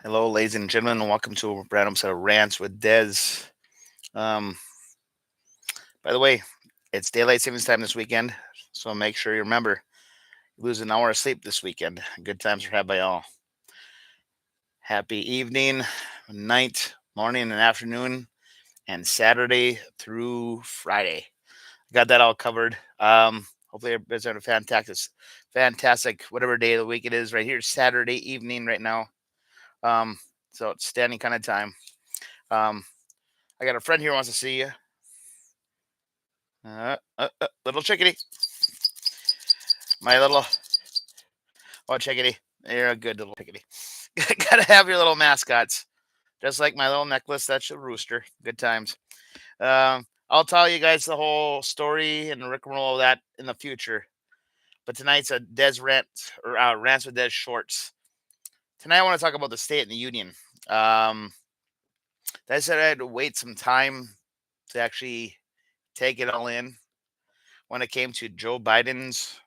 Hello, ladies and gentlemen, and welcome to a random set of rants with Dez. Um, by the way, it's daylight savings time this weekend, so make sure you remember you lose an hour of sleep this weekend. Good times are had by all. Happy evening, night, morning, and afternoon, and Saturday through Friday. Got that all covered. Hopefully everybody's having a fantastic whatever day of the week it is. Right here, Saturday evening, right now. Um, so it's standing kind of time. Um, I got a friend here who wants to see you. Little chickadee. My little, oh, chickadee. You're a good little chickadee. Gotta have your little mascots. Just like my little necklace, that's a rooster. Good times. I'll tell you guys the whole story and roll of that in the future. But tonight's a Des rant or rants with Des shorts. Tonight I want to talk about the State and the Union. Um, I said I had to wait some time to actually take it all in when it came to Joe Biden's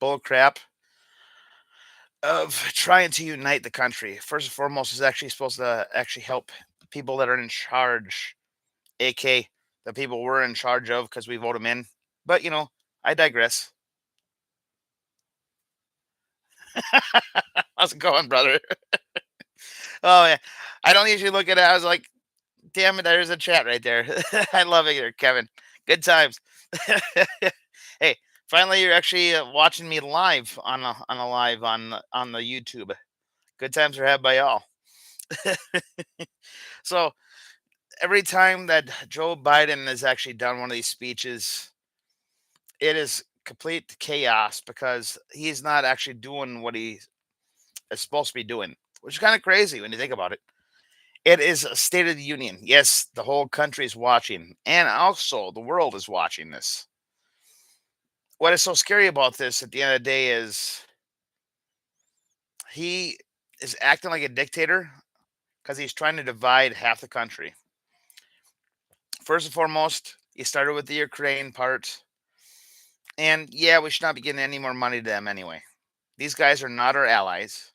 bullcrap of trying to unite the country. First and foremost, is actually supposed to actually help people that are in charge, aka the people we're in charge of because we vote them in. But I digress. How's it going, brother? Oh yeah, I don't usually look at it. I was like, damn it, there's a chat right there. I love it here, Kevin. Good times. Hey, finally, you're actually watching me live on a live on the YouTube. Good times are had by all. So every time that Joe Biden has actually done one of these speeches, it is complete chaos because he's not actually doing what he is supposed to be doing, which is kind of crazy when you think about it. It is a State of the Union. Yes, the whole country is watching, and also the world is watching this. What is so scary about this at the end of the day is he is acting like a dictator because he's trying to divide half the country. First and foremost, he started with the Ukraine part. And yeah, we should not be getting any more money to them anyway. These guys are not our allies.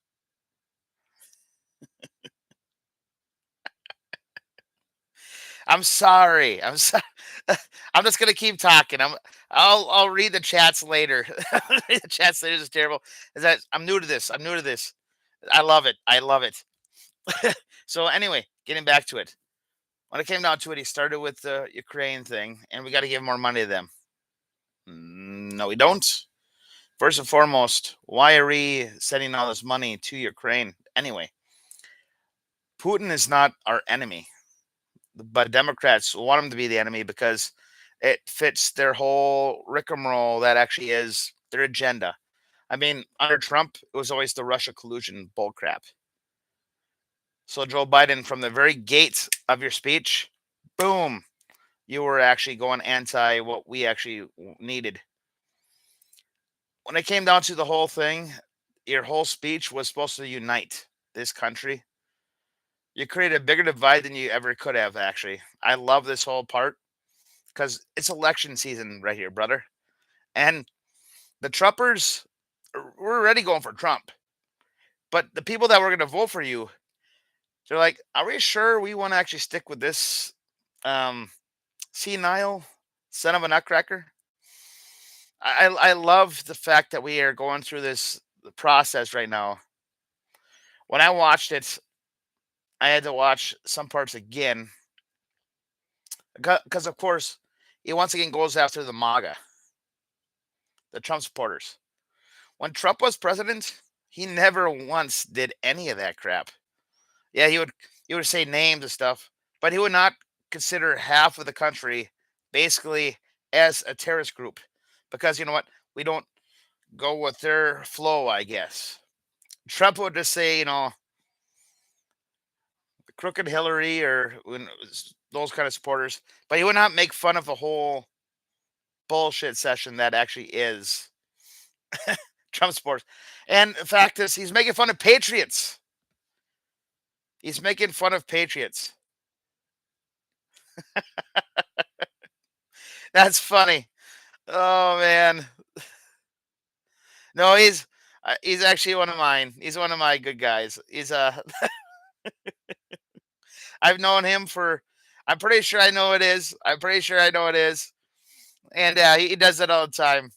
I'm sorry. I'm just gonna keep talking. I'll read the chats later. The chats later is terrible. Is that I'm new to this. I'm new to this. I love it. I love it. So anyway, getting back to it. When it came down to it, he started with the Ukraine thing, and we got to give more money to them. No, we don't. First and foremost, why are we sending all this money to Ukraine anyway? Putin is not our enemy, but Democrats want him to be the enemy because it fits their whole rigmarole that actually is their agenda. I mean, under Trump, it was always the Russia collusion bullcrap. So Joe Biden, from the very gate of your speech, boom, you were actually going anti what we actually needed. When it came down to the whole thing, your whole speech was supposed to unite this country. You created a bigger divide than you ever could have, actually. I love this whole part because it's election season right here, brother. And the Trumpers, we're already going for Trump. But the people that were going to vote for you, they're like, are we sure we want to actually stick with this um, senile son of a nutcracker? I love the fact that we are going through this process right now. When I watched it, I had to watch some parts again because, of course, he once again goes after the MAGA, the Trump supporters. When Trump was president, he never once did any of that crap. Yeah, he would say names and stuff, but he would not consider half of the country basically as a terrorist group because you know what? We don't go with their flow, I guess. Trump would just say, crooked Hillary or those kind of supporters, but he would not make fun of the whole bullshit session that actually is Trump supporters. And the fact is, he's making fun of patriots. He's making fun of patriots. That's funny. Oh man. No, he's He's actually one of mine. He's one of my good guys. I've known him for. I'm pretty sure I know it is. I'm pretty sure I know it is. And he does it all the time.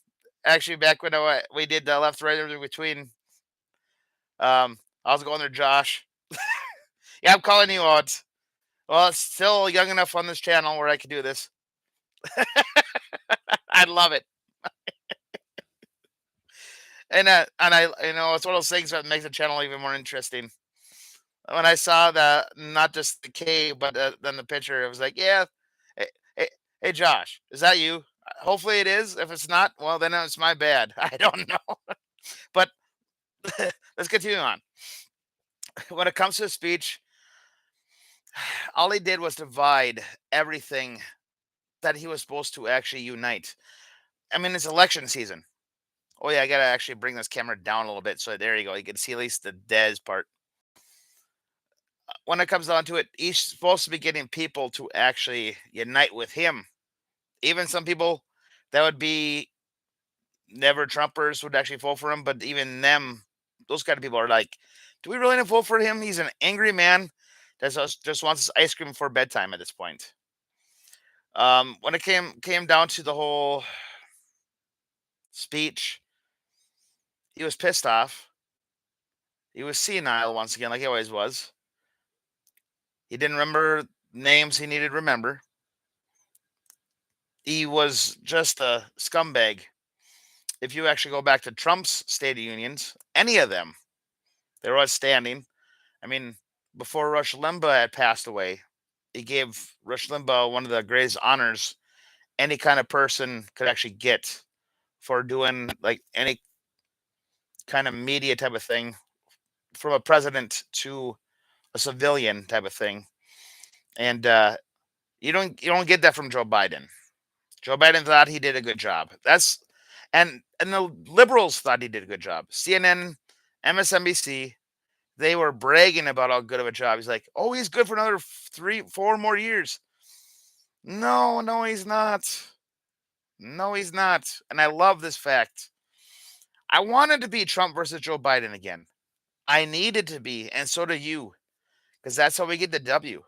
Actually, back when we did the left right in between, I was going there, Josh. Yeah, I'm calling you out. Well, it's still young enough on this channel where I can do this. I love it. And I it's one of those things that makes the channel even more interesting. When I saw the not just the K, but then the picture, it was like, yeah, hey, hey, hey, Josh, is that you? Hopefully it is. If it's not, well, then it's my bad. I don't know. But let's continue on. When it comes to speech, all he did was divide everything that he was supposed to actually unite. I mean, it's election season. Oh yeah, I gotta actually bring this camera down a little bit. So there you go. You can see at least the Dez part. When it comes down to it, he's supposed to be getting people to actually unite with him. Even some people that would be never Trumpers would actually vote for him, but even them, those kind of people are like, do we really need to vote for him? He's an angry man that just wants his ice cream before bedtime at this point. When it came down to the whole speech, he was pissed off. He was senile once again, like he always was. He didn't remember names he needed to remember. He was just a scumbag. If you actually go back to Trump's State of Unions, any of them, they were outstanding. I mean, before Rush Limbaugh had passed away, he gave Rush Limbaugh one of the greatest honors any kind of person could actually get for doing like any kind of media type of thing, from a president to a civilian type of thing. And you don't get that from Joe Biden. Joe Biden thought he did a good job. And the liberals thought he did a good job. CNN, MSNBC, they were bragging about how good of a job. He's like, oh, he's good for another 3, 4 more years. No, no, he's not. No, he's not. And I love this fact. I wanted to be Trump versus Joe Biden again. I needed to be, and so do you, because that's how we get the W.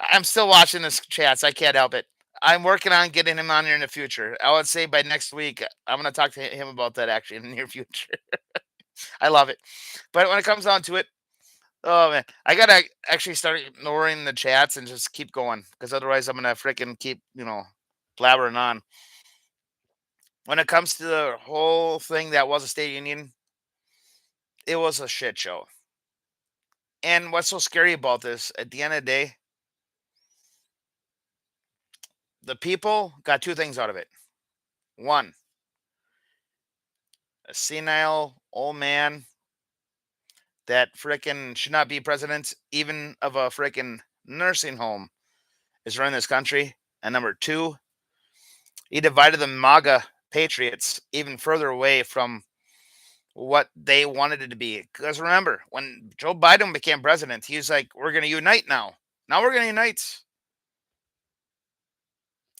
I'm still watching this chats. I can't help it. I'm working on getting him on here in the future. I would say by next week, I'm going to talk to him about that actually in the near future. I love it. But when it comes down to it, oh man, I gotta actually start ignoring the chats and just keep going because otherwise I'm gonna freaking keep blabbering on. When it comes to the whole thing that was a state union, it was a shit show. And what's so scary about this? At the end of the day, the people got two things out of it. One, a senile old man that freaking should not be president, even of a freaking nursing home, is running this country. And number two, he divided the MAGA patriots even further away from what they wanted it to be. Because remember, when Joe Biden became president, he was like, we're going to unite now. Now we're going to unite.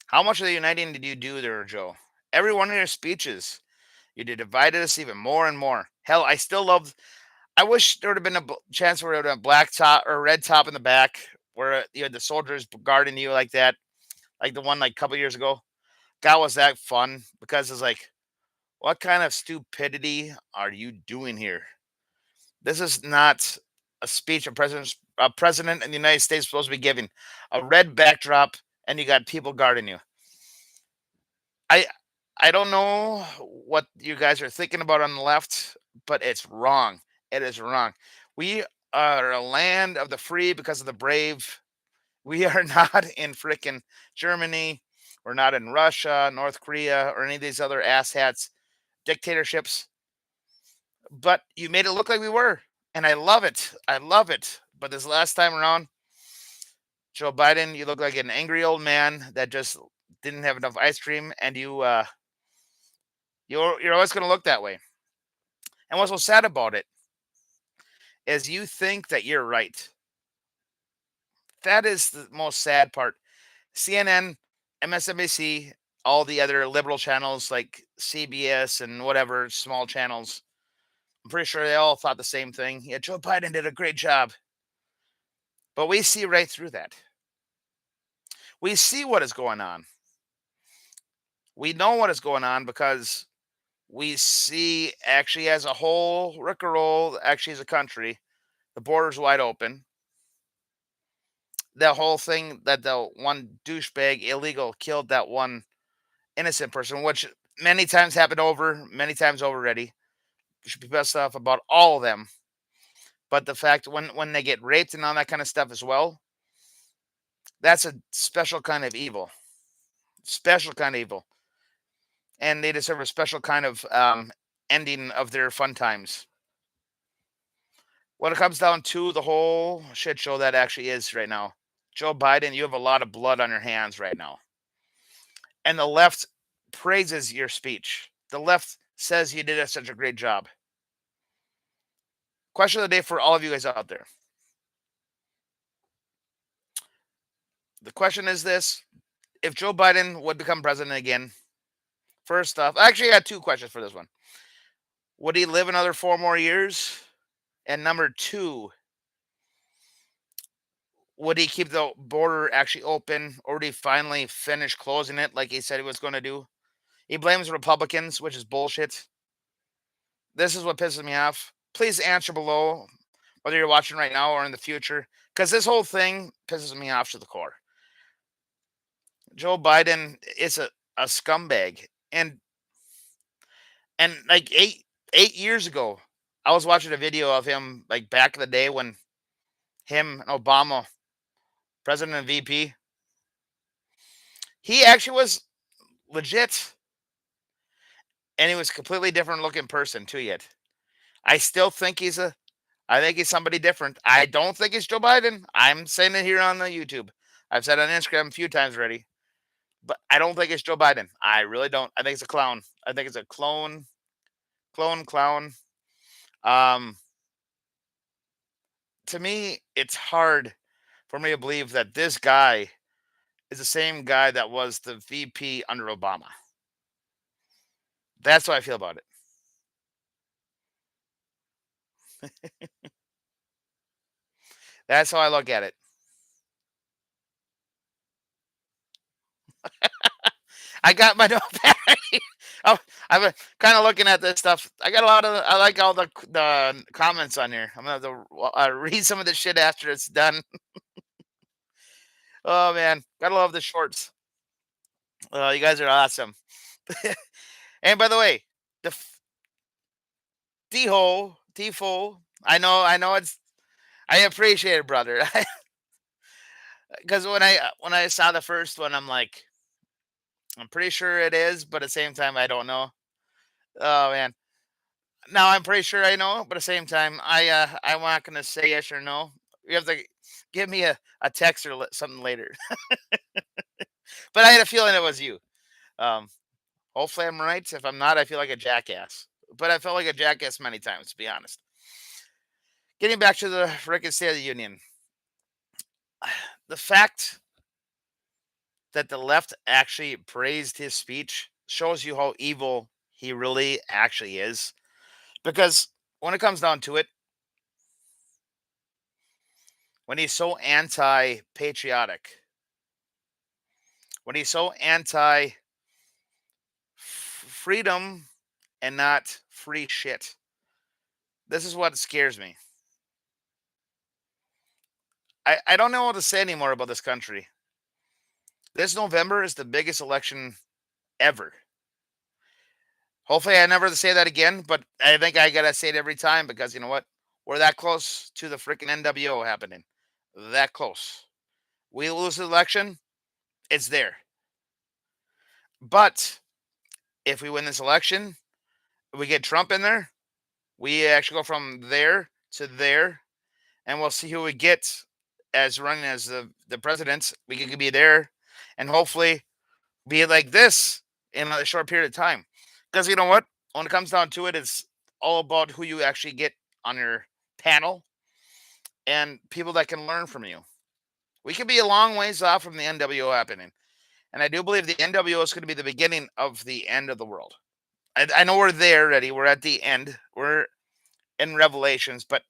How much of the uniting did you do there, Joe? Every one of your speeches, you did divided us even more and more. Hell, I still love. I wish there would have been a chance where it would have been a black top or a red top in the back, where you had the soldiers guarding you like that, like the one like a couple years ago. God, was that fun? Because it's like, what kind of stupidity are you doing here? This is not a speech a president in the United States is supposed to be giving. A red backdrop, and you got people guarding you. I I don't know what you guys are thinking about on the left, but it's wrong. It is wrong. We are a land of the free because of the brave. We are not in freaking Germany. We're not in Russia, North Korea, or any of these other asshats dictatorships. But you made it look like we were, and I love it. I love it. But this last time around, Joe Biden, you look like an angry old man that just didn't have enough ice cream, and you're always going to look that way. And what's so sad about it is you think that you're right. That is the most sad part. CNN, MSNBC, all the other liberal channels like CBS and whatever small channels. I'm pretty sure they all thought the same thing. Yeah, Joe Biden did a great job. But we see right through that. We see what is going on. We know what is going on because we see actually as a whole, Rickaroll, actually as a country, the border's wide open. The whole thing that the one douchebag illegal killed that one innocent person, which many times happened over, many times over already. We should be pissed off about all of them. But the fact when they get raped and all that kind of stuff as well, that's a special kind of evil. Special kind of evil. And they deserve a special kind of ending of their fun times. When it comes down to the whole shit show that actually is right now, Joe Biden, you have a lot of blood on your hands right now. And the left praises your speech. The left says you did such a great job. Question of the day for all of you guys out there. The question is this: if Joe Biden would become president again, first off, I actually got two questions for this one. Would he live another 4 more years? And number two, would he keep the border actually open, or would he finally finish closing it like he said he was going to do? He blames Republicans, which is bullshit. This is what pisses me off. Please answer below, whether you're watching right now or in the future, because this whole thing pisses me off to the core. Joe Biden is a scumbag, and like eight years ago, I was watching a video of him like back in the day when him and Obama, president and VP, he actually was legit, and he was a completely different looking person too. Yet I still think I think he's somebody different. I don't think it's Joe Biden. I'm saying it here on the YouTube. I've said it on Instagram a few times already, but I don't think it's Joe Biden. I really don't. I think it's a clown. I think it's a clown. Um, to me, it's hard for me to believe that this guy is the same guy that was the VP under Obama. That's how I feel about it. That's how I look at it. I got my notepad. Oh, I've been kind of looking at this stuff. I got a lot of. I like all the comments on here. I'm gonna have to read some of this shit after it's done. Oh man, gotta love the shorts. You guys are awesome. And by the way, the Tifo. I know. I appreciate it, brother. Because when I saw the first one, I'm like, I'm pretty sure it is, but at the same time, I don't know. Oh man. Now I'm pretty sure I know, but at the same time, I'm not gonna say yes or no. You have to give me a text or something later. But I had a feeling it was you. Um, hopefully I'm right. If I'm not, I feel like a jackass. But I felt like a jackass many times, to be honest. Getting back to the frickin' State of the Union, the fact that the left actually praised his speech shows you how evil he really actually is. Because when it comes down to it, when he's so anti patriotic, when he's so anti freedom and not free shit, this is what scares me. I don't know what to say anymore about this country. This November is the biggest election ever. Hopefully, I never say that again, but I think I gotta say it every time because you know what? We're that close to the freaking NWO happening. That close. We lose the election, it's there. But if we win this election, we get Trump in there, we actually go from there to there, and we'll see who we get as running as the presidents. We could be there, and hopefully be like this in a short period of time. Because you know what? When it comes down to it, it's all about who you actually get on your panel and people that can learn from you. We could be a long ways off from the NWO happening. And I do believe the NWO is going to be the beginning of the end of the world. I know we're there already. We're at the end. We're in Revelations, but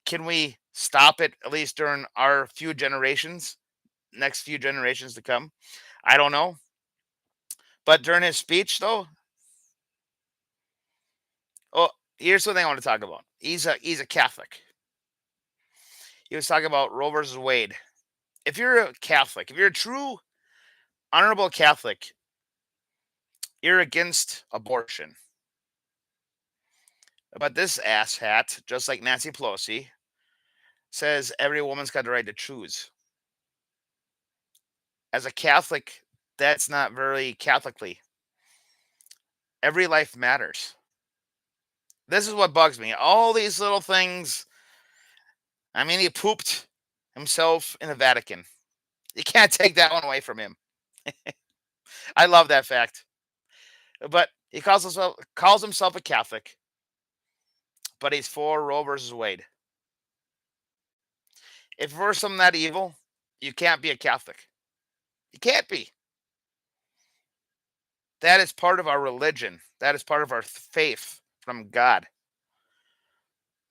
can we stop it at least during our few generations, next few generations to come? I don't know. But during his speech, though, oh, here's something I want to talk about. He's a Catholic. He was talking about Roe versus Wade. If you're a Catholic, if you're a true honorable Catholic, you're against abortion. But this asshat, just like Nancy Pelosi, says every woman's got the right to choose. As a Catholic, that's not very Catholicly. Every life matters. This is what bugs me. All these little things. I mean, he pooped himself in the Vatican. You can't take that one away from him. I love that fact. But he calls himself a Catholic, but he's for Roe versus Wade. If we're something that evil, you can't be a Catholic. You can't be. That is part of our religion. That is part of our faith from God.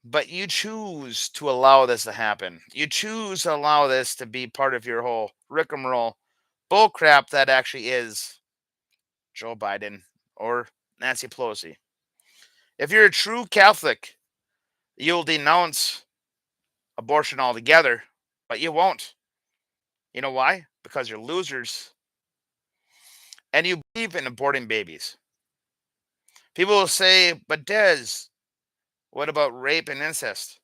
But you choose to allow this to happen. You choose to allow this to be part of your whole rigmarole bullcrap that actually is Joe Biden or Nancy Pelosi. If you're a true Catholic, you'll denounce abortion altogether, but you won't. You know why? Because you're losers and you believe in aborting babies. People will say, but Des, what about rape and incest?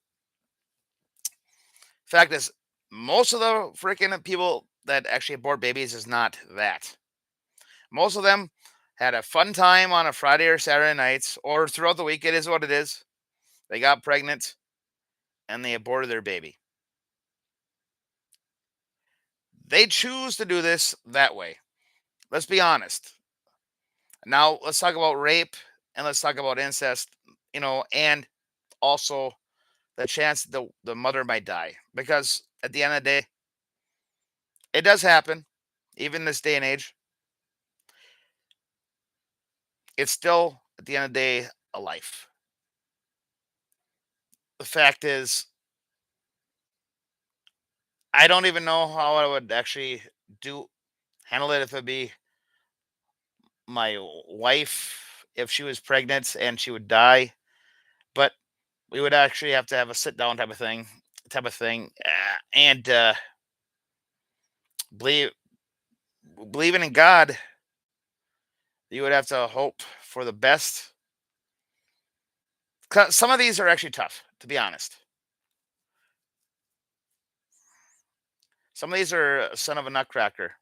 Fact is, most of the freaking people that actually abort babies is not that. Most of them had a fun time on a Friday or Saturday nights or throughout the week. It is what it is. They got pregnant and they aborted their baby. They choose to do this that way. Let's be honest. Now, let's talk about rape and let's talk about incest, and also the chance the mother might die. Because at the end of the day, it does happen, even this day and age. It's still, at the end of the day, a life. The fact is, I don't even know how I would actually do handle it if it be my wife if she was pregnant and she would die. But we would actually have to have a sit down type of thing, and believe believing in God. You would have to hope for the best. 'Cause some of these are actually tough, to be honest. Some of these are a son of a nutcracker,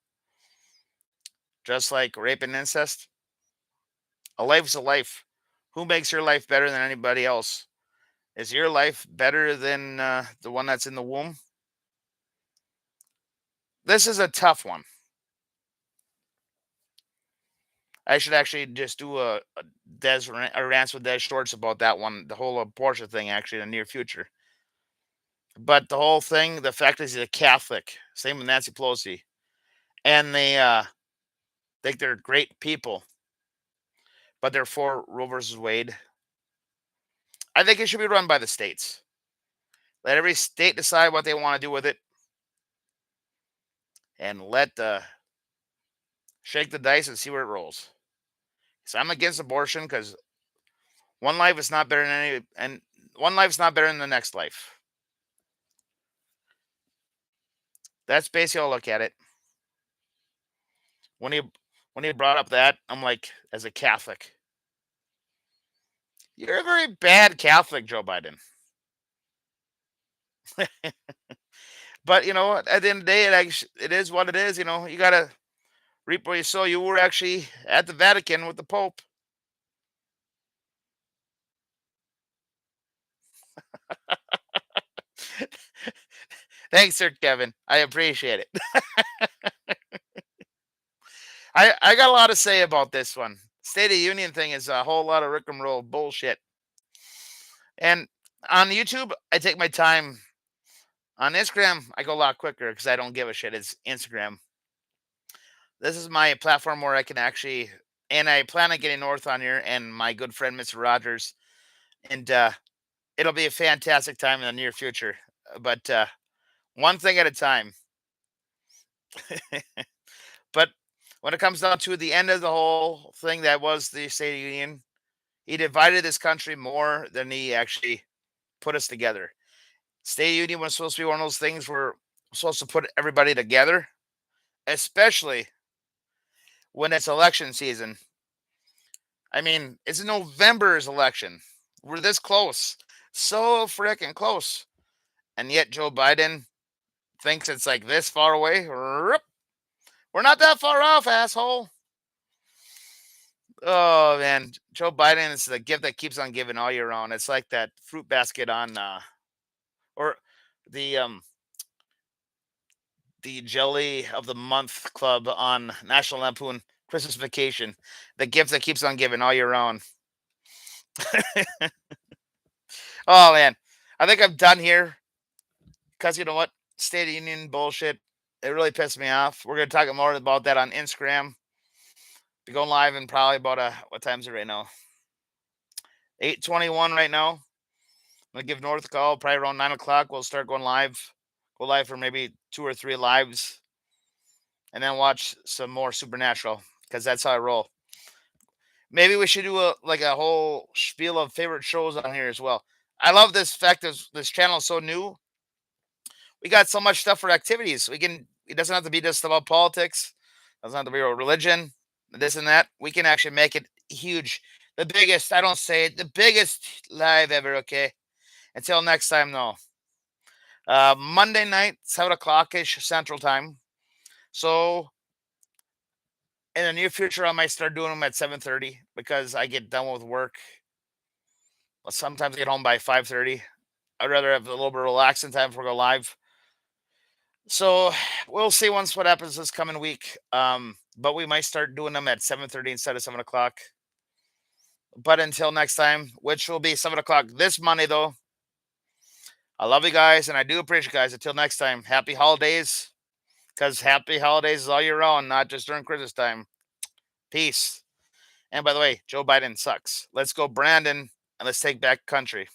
just like rape and incest. A life is a life. Who makes your life better than anybody else? Is your life better than the one that's in the womb? This is a tough one. I should actually just do a rants with Des Shorts about that one, the whole abortion thing, actually, in the near future. But the whole thing, the fact is he's a Catholic. Same with Nancy Pelosi, and they think they're great people, but they're for Roe versus Wade. I think it should be run by the states. Let every state decide what they want to do with it, and let shake the dice and see where it rolls. So I'm against abortion because one life is not better than one life is not better than the next life. That's basically how I look at it. When he when he brought up that, I'm like, as a Catholic, you're a very bad Catholic, Joe Biden. But you know what? At the end of the day, it is what it is. You gotta reap where you sow. You were actually at the Vatican with the Pope. Thanks, Sir Kevin. I appreciate it. I got a lot to say about this one. State of the Union thing is a whole lot of rick and roll bullshit. And on YouTube, I take my time. On Instagram, I go a lot quicker because I don't give a shit. It's Instagram. This is my platform where I can actually, and I plan on getting North on here and my good friend Mr. Rogers, and it'll be a fantastic time in the near future. But one thing at a time. But when it comes down to the end of the whole thing that was the State of the Union, he divided this country more than he actually put us together. State of the Union was supposed to be one of those things where we're supposed to put everybody together, especially when it's election season. I mean, it's November's election. We're this close. So freaking close. And yet Joe Biden thinks it's like this far away. We're not that far off, asshole. Oh man, Joe Biden is the gift that keeps on giving all year round. It's like that fruit basket on or the jelly of the month club on National Lampoon Christmas Vacation. The gift that keeps on giving all year round. Oh man, I think I'm done here because you know what? State of the Union bullshit. It really pissed me off. We're gonna talk more about that on Instagram. Be going live in probably about what time is it right now? 8:21 right now. I'm gonna give North a call probably around 9 o'clock. We'll start going live. Go live for maybe 2 or 3 lives, and then watch some more Supernatural because that's how I roll. Maybe we should do a whole spiel of favorite shows on here as well. I love this fact that this channel is so new. We got so much stuff for activities. We can. It doesn't have to be just about politics. It doesn't have to be about religion, this and that. We can actually make it huge. The biggest. I don't say it. The biggest live ever. Okay. Until next time, though. Monday night, 7 o'clock ish Central Time. So in the near future, I might start doing them at 7:30 because I get done with work. Well, sometimes I get home by 5:30. I'd rather have a little bit of relaxing time before I go live. So we'll see once what happens this coming week. But we might start doing them at 7:30 instead of 7 o'clock. But until next time, which will be 7 o'clock this Monday, though. I love you guys and I do appreciate you guys. Until next time, happy holidays. Because happy holidays is all year round, not just during Christmas time. Peace. And by the way, Joe Biden sucks. Let's go, Brandon, and let's take back country.